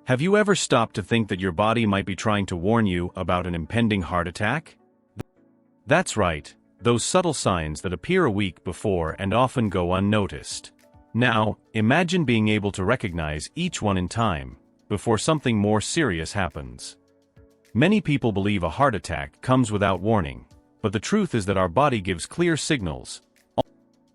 Have you ever stopped to think that your body might be trying to warn you about an impending heart attack? That's right, those subtle signs that appear a week before and often go unnoticed. Now, imagine being able to recognize each one in time, before something more serious happens. Many people believe a heart attack comes without warning, but the truth is that our body gives clear signals,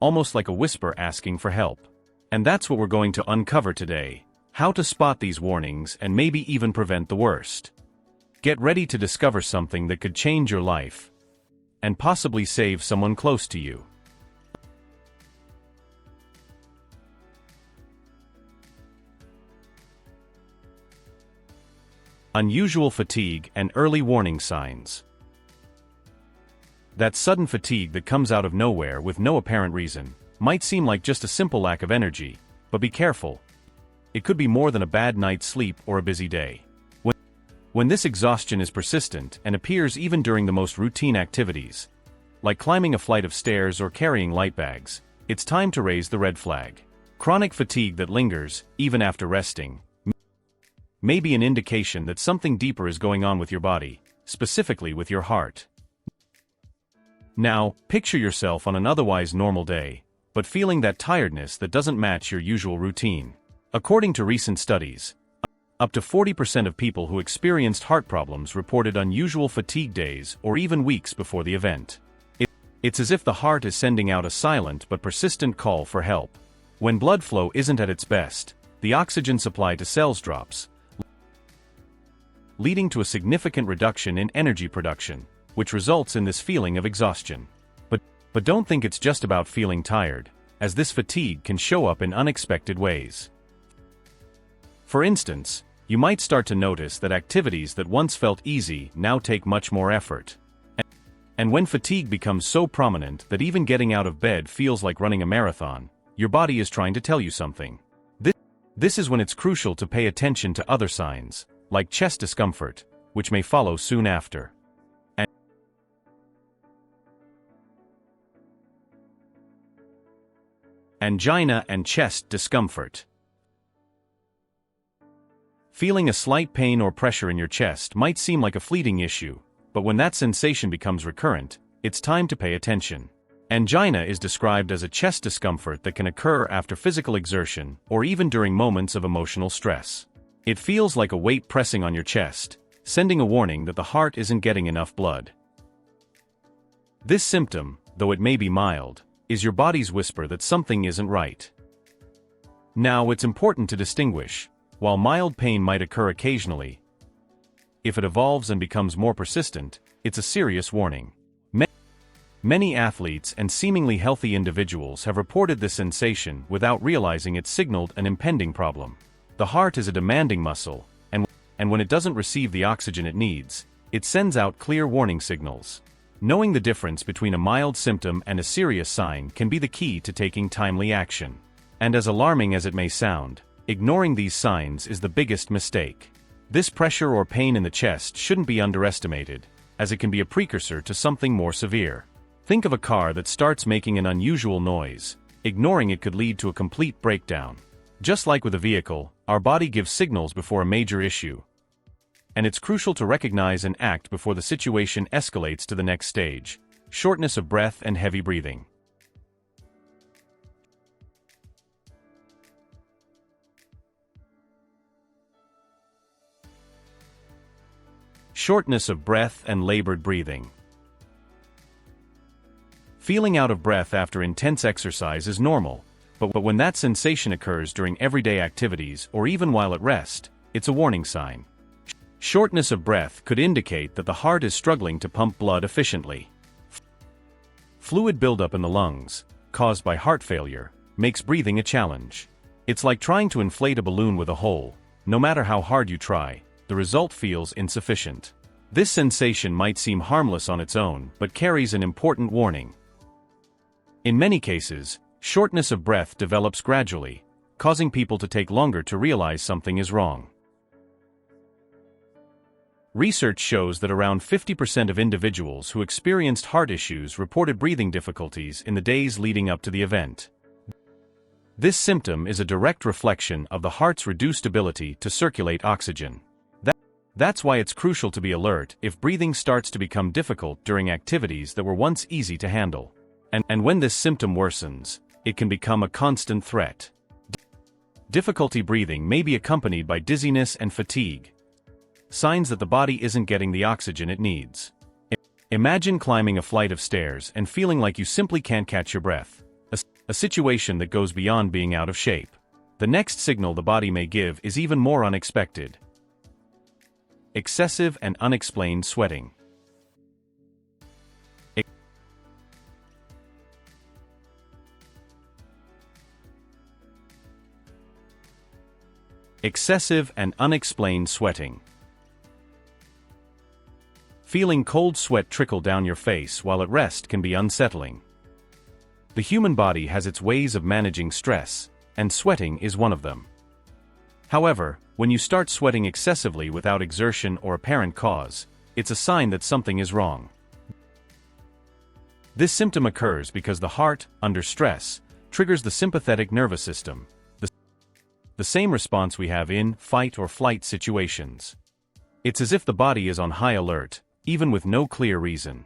almost like a whisper asking for help. And that's what we're going to uncover today: how to spot these warnings and maybe even prevent the worst. Get ready to discover something that could change your life, and possibly save someone close to you. Unusual fatigue and early warning signs. That sudden fatigue that comes out of nowhere with no apparent reason might seem like just a simple lack of energy, but be careful. It could be more than a bad night's sleep or a busy day. When this exhaustion is persistent and appears even during the most routine activities, like climbing a flight of stairs or carrying light bags, it's time to raise the red flag. Chronic fatigue that lingers, even after resting, may be an indication that something deeper is going on with your body, specifically with your heart. Now, picture yourself on an otherwise normal day, but feeling that tiredness that doesn't match your usual routine. According to recent studies, up to 40% of people who experienced heart problems reported unusual fatigue days or even weeks before the event. It's as if the heart is sending out a silent but persistent call for help. When blood flow isn't at its best, the oxygen supply to cells drops, leading to a significant reduction in energy production, which results in this feeling of exhaustion. But don't think it's just about feeling tired, as this fatigue can show up in unexpected ways. For instance, you might start to notice that activities that once felt easy now take much more effort. And when fatigue becomes so prominent that even getting out of bed feels like running a marathon, your body is trying to tell you something. This is when it's crucial to pay attention to other signs, like chest discomfort, which may follow soon after. Angina and chest discomfort. Feeling a slight pain or pressure in your chest might seem like a fleeting issue, but when that sensation becomes recurrent, it's time to pay attention. Angina is described as a chest discomfort that can occur after physical exertion or even during moments of emotional stress. It feels like a weight pressing on your chest, sending a warning that the heart isn't getting enough blood. This symptom, though it may be mild, is your body's whisper that something isn't right. Now, it's important to distinguish. While mild pain might occur occasionally, if it evolves and becomes more persistent, it's a serious warning. Many athletes and seemingly healthy individuals have reported this sensation without realizing it signaled an impending problem. The heart is a demanding muscle, and when it doesn't receive the oxygen it needs, it sends out clear warning signals. Knowing the difference between a mild symptom and a serious sign can be the key to taking timely action. And as alarming as it may sound, ignoring these signs is the biggest mistake. This pressure or pain in the chest shouldn't be underestimated, as it can be a precursor to something more severe. Think of a car that starts making an unusual noise. Ignoring it could lead to a complete breakdown. Just like with a vehicle, our body gives signals before a major issue, and it's crucial to recognize and act before the situation escalates to the next stage: shortness of breath and heavy breathing. Shortness of breath and labored breathing. Feeling out of breath after intense exercise is normal, but when that sensation occurs during everyday activities or even while at rest, it's a warning sign. Shortness of breath could indicate that the heart is struggling to pump blood efficiently. Fluid buildup in the lungs, caused by heart failure, makes breathing a challenge. It's like trying to inflate a balloon with a hole. No matter how hard you try, the result feels insufficient. This sensation might seem harmless on its own, but carries an important warning. In many cases, shortness of breath develops gradually, causing people to take longer to realize something is wrong. Research shows that around 50% of individuals who experienced heart issues reported breathing difficulties in the days leading up to the event. This symptom is a direct reflection of the heart's reduced ability to circulate oxygen. That's why it's crucial to be alert if breathing starts to become difficult during activities that were once easy to handle. And when this symptom worsens, it can become a constant threat. Difficulty breathing may be accompanied by dizziness and fatigue, signs that the body isn't getting the oxygen it needs. Imagine climbing a flight of stairs and feeling like you simply can't catch your breath, a situation that goes beyond being out of shape. The next signal the body may give is even more unexpected: excessive and unexplained sweating. Excessive and unexplained sweating. Feeling cold sweat trickle down your face while at rest can be unsettling. The human body has its ways of managing stress, and sweating is one of them. However, when you start sweating excessively without exertion or apparent cause, it's a sign that something is wrong. This symptom occurs because the heart, under stress, triggers the sympathetic nervous system, the same response we have in fight or flight situations. It's as if the body is on high alert, even with no clear reason.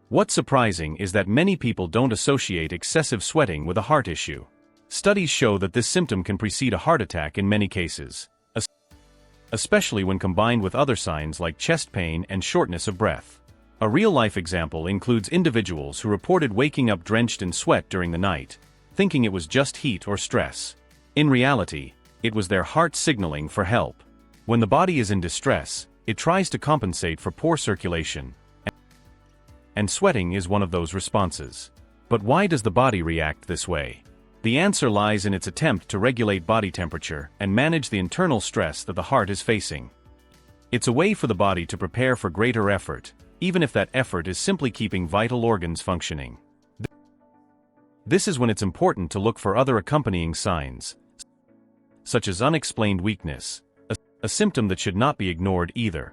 What's surprising is that many people don't associate excessive sweating with a heart issue. Studies show that this symptom can precede a heart attack in many cases, especially when combined with other signs like chest pain and shortness of breath. A real-life example includes individuals who reported waking up drenched in sweat during the night, thinking it was just heat or stress. In reality, it was their heart signaling for help. When the body is in distress, it tries to compensate for poor circulation, and sweating is one of those responses. But why does the body react this way? The answer lies in its attempt to regulate body temperature and manage the internal stress that the heart is facing. It's a way for the body to prepare for greater effort, even if that effort is simply keeping vital organs functioning. This is when it's important to look for other accompanying signs, such as unexplained weakness, a symptom that should not be ignored either.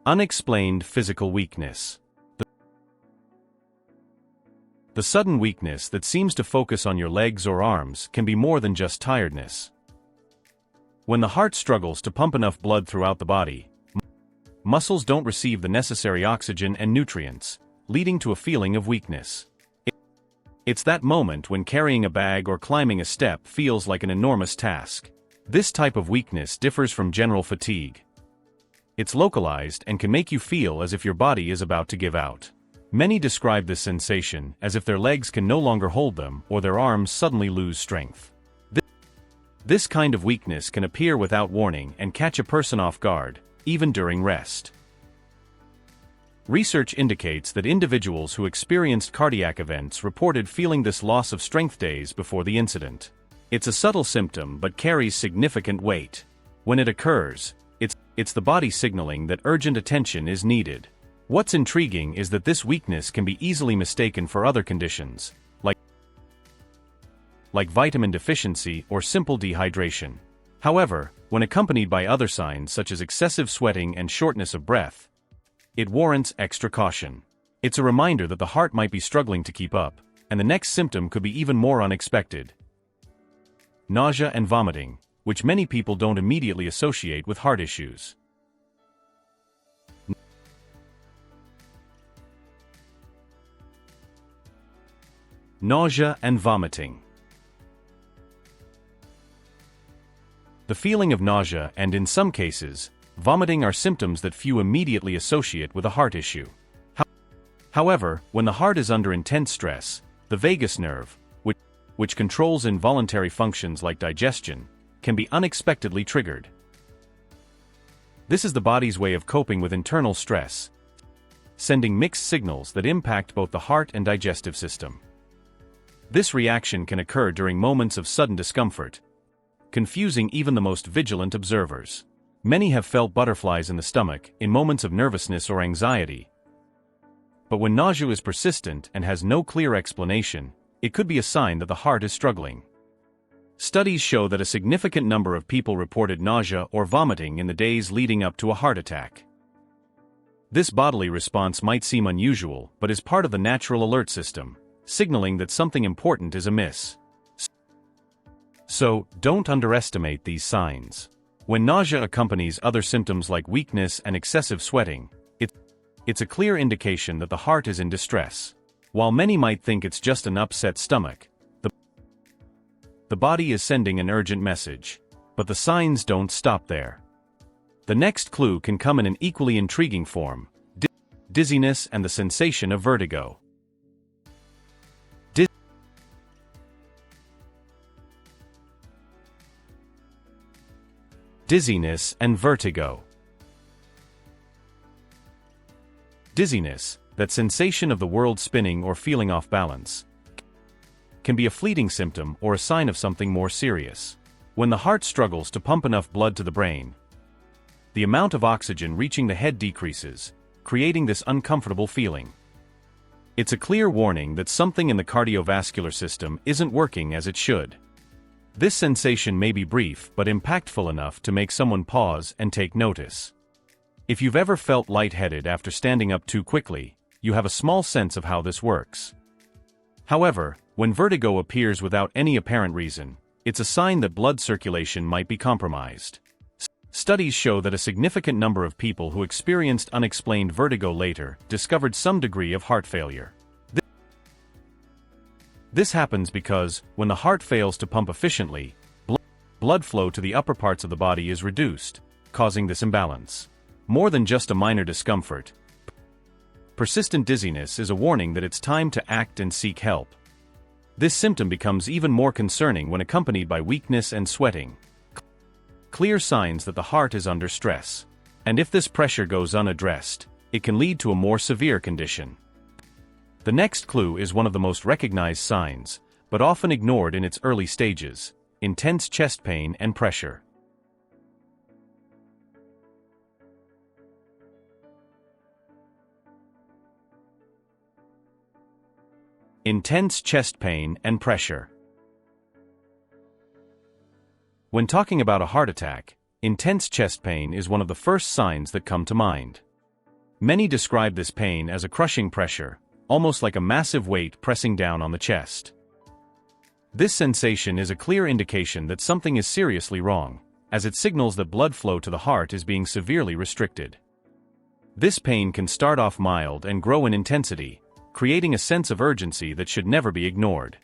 Unexplained physical weakness. The sudden weakness that seems to focus on your legs or arms can be more than just tiredness. When the heart struggles to pump enough blood throughout the body, muscles don't receive the necessary oxygen and nutrients, leading to a feeling of weakness. It's that moment when carrying a bag or climbing a step feels like an enormous task. This type of weakness differs from general fatigue. It's localized and can make you feel as if your body is about to give out. Many describe this sensation as if their legs can no longer hold them or their arms suddenly lose strength. This kind of weakness can appear without warning and catch a person off guard, even during rest. Research indicates that individuals who experienced cardiac events reported feeling this loss of strength days before the incident. It's a subtle symptom but carries significant weight. When it occurs, it's the body signaling that urgent attention is needed. What's intriguing is that this weakness can be easily mistaken for other conditions, like vitamin deficiency or simple dehydration. However, when accompanied by other signs such as excessive sweating and shortness of breath, it warrants extra caution. It's a reminder that the heart might be struggling to keep up, and the next symptom could be even more unexpected: nausea and vomiting, which many people don't immediately associate with heart issues. Nausea and vomiting. The feeling of nausea and, in some cases, vomiting are symptoms that few immediately associate with a heart issue. However, when the heart is under intense stress, the vagus nerve, which controls involuntary functions like digestion, can be unexpectedly triggered. This is the body's way of coping with internal stress, sending mixed signals that impact both the heart and digestive system. This reaction can occur during moments of sudden discomfort, confusing even the most vigilant observers. Many have felt butterflies in the stomach in moments of nervousness or anxiety. But when nausea is persistent and has no clear explanation, it could be a sign that the heart is struggling. Studies show that a significant number of people reported nausea or vomiting in the days leading up to a heart attack. This bodily response might seem unusual, but is part of the natural alert system, signaling that something important is amiss. So, don't underestimate these signs. When nausea accompanies other symptoms like weakness and excessive sweating, it's a clear indication that the heart is in distress. While many might think it's just an upset stomach, the body is sending an urgent message. But the signs don't stop there. The next clue can come in an equally intriguing form: dizziness and the sensation of vertigo. Dizziness and vertigo. Dizziness, that sensation of the world spinning or feeling off balance, can be a fleeting symptom or a sign of something more serious. When the heart struggles to pump enough blood to the brain, the amount of oxygen reaching the head decreases, creating this uncomfortable feeling. It's a clear warning that something in the cardiovascular system isn't working as it should. This sensation may be brief but impactful enough to make someone pause and take notice. If you've ever felt lightheaded after standing up too quickly, you have a small sense of how this works. However, when vertigo appears without any apparent reason, it's a sign that blood circulation might be compromised. Studies show that a significant number of people who experienced unexplained vertigo later discovered some degree of heart failure. This happens because, when the heart fails to pump efficiently, blood flow to the upper parts of the body is reduced, causing this imbalance. More than just a minor discomfort, persistent dizziness is a warning that it's time to act and seek help. This symptom becomes even more concerning when accompanied by weakness and sweating. Clear signs that the heart is under stress. And if this pressure goes unaddressed, it can lead to a more severe condition. The next clue is one of the most recognized signs, but often ignored in its early stages: intense chest pain and pressure. Intense chest pain and pressure. When talking about a heart attack, intense chest pain is one of the first signs that come to mind. Many describe this pain as a crushing pressure, almost like a massive weight pressing down on the chest. This sensation is a clear indication that something is seriously wrong, as it signals that blood flow to the heart is being severely restricted. This pain can start off mild and grow in intensity, creating a sense of urgency that should never be ignored.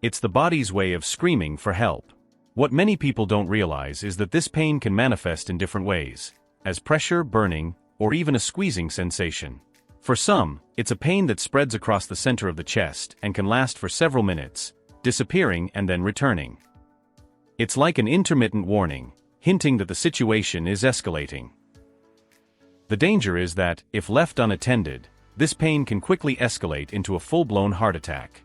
It's the body's way of screaming for help. What many people don't realize is that this pain can manifest in different ways, as pressure, burning, or even a squeezing sensation. For some, it's a pain that spreads across the center of the chest and can last for several minutes, disappearing and then returning. It's like an intermittent warning, hinting that the situation is escalating. The danger is that, if left unattended, this pain can quickly escalate into a full-blown heart attack.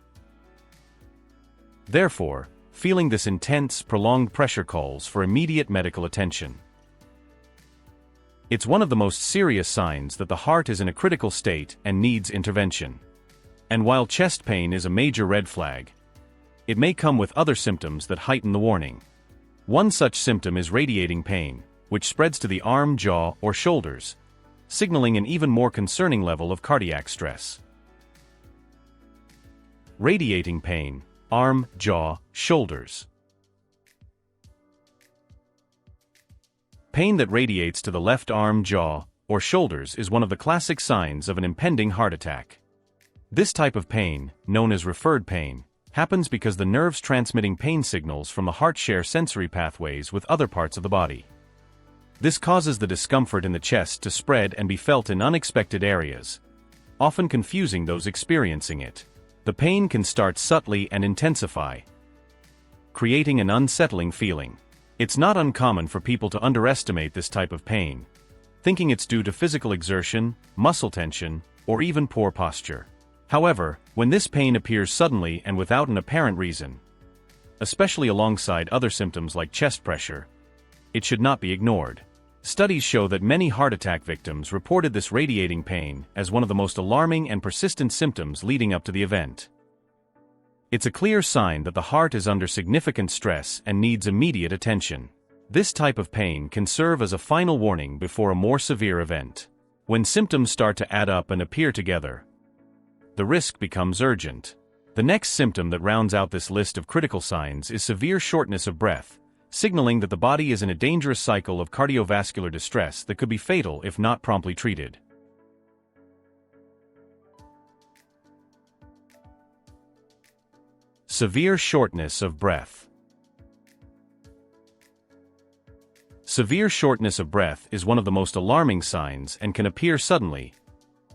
Therefore, feeling this intense, prolonged pressure calls for immediate medical attention. It's one of the most serious signs that the heart is in a critical state and needs intervention. And while chest pain is a major red flag, it may come with other symptoms that heighten the warning. One such symptom is radiating pain, which spreads to the arm, jaw, or shoulders, signaling an even more concerning level of cardiac stress. Radiating pain, arm, jaw, shoulders. Pain that radiates to the left arm, jaw, or shoulders is one of the classic signs of an impending heart attack. This type of pain, known as referred pain, happens because the nerves transmitting pain signals from the heart share sensory pathways with other parts of the body. This causes the discomfort in the chest to spread and be felt in unexpected areas, often confusing those experiencing it. The pain can start subtly and intensify, creating an unsettling feeling. It's not uncommon for people to underestimate this type of pain, thinking it's due to physical exertion, muscle tension, or even poor posture. However, when this pain appears suddenly and without an apparent reason, especially alongside other symptoms like chest pressure, it should not be ignored. Studies show that many heart attack victims reported this radiating pain as one of the most alarming and persistent symptoms leading up to the event. It's a clear sign that the heart is under significant stress and needs immediate attention. This type of pain can serve as a final warning before a more severe event. When symptoms start to add up and appear together, the risk becomes urgent. The next symptom that rounds out this list of critical signs is severe shortness of breath, signaling that the body is in a dangerous cycle of cardiovascular distress that could be fatal if not promptly treated. Severe shortness of breath. Severe shortness of breath is one of the most alarming signs and can appear suddenly,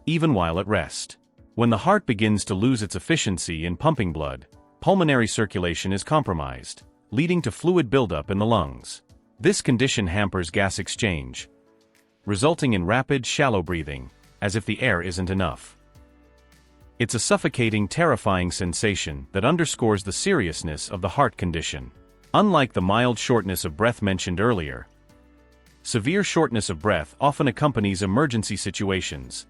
even while at rest. When the heart begins to lose its efficiency in pumping blood, pulmonary circulation is compromised, leading to fluid buildup in the lungs. This condition hampers gas exchange, resulting in rapid, shallow breathing, as if the air isn't enough. It's a suffocating, terrifying sensation that underscores the seriousness of the heart condition. Unlike the mild shortness of breath mentioned earlier, severe shortness of breath often accompanies emergency situations,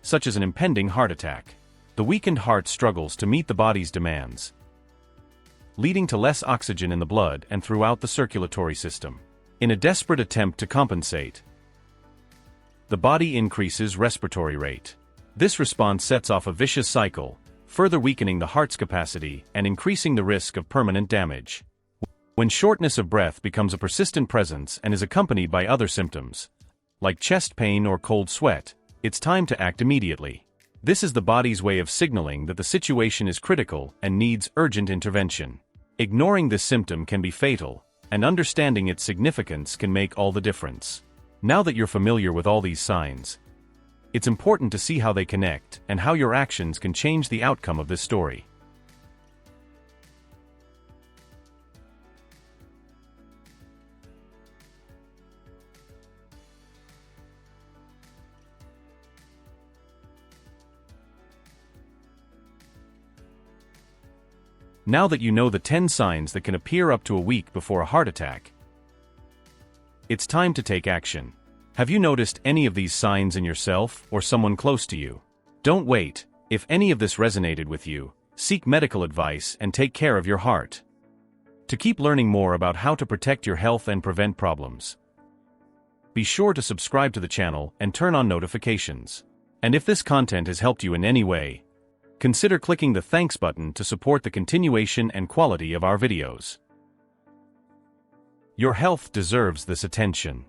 such as an impending heart attack. The weakened heart struggles to meet the body's demands, leading to less oxygen in the blood and throughout the circulatory system. In a desperate attempt to compensate, the body increases respiratory rate. This response sets off a vicious cycle, further weakening the heart's capacity and increasing the risk of permanent damage. When shortness of breath becomes a persistent presence and is accompanied by other symptoms, like chest pain or cold sweat, it's time to act immediately. This is the body's way of signaling that the situation is critical and needs urgent intervention. Ignoring this symptom can be fatal, and understanding its significance can make all the difference. Now that you're familiar with all these signs, it's important to see how they connect and how your actions can change the outcome of this story. Now that you know the 10 signs that can appear up to a week before a heart attack, it's time to take action. Have you noticed any of these signs in yourself or someone close to you? Don't wait. If any of this resonated with you, seek medical advice and take care of your heart. To keep learning more about how to protect your health and prevent problems, be sure to subscribe to the channel and turn on notifications. And if this content has helped you in any way, consider clicking the thanks button to support the continuation and quality of our videos. Your health deserves this attention.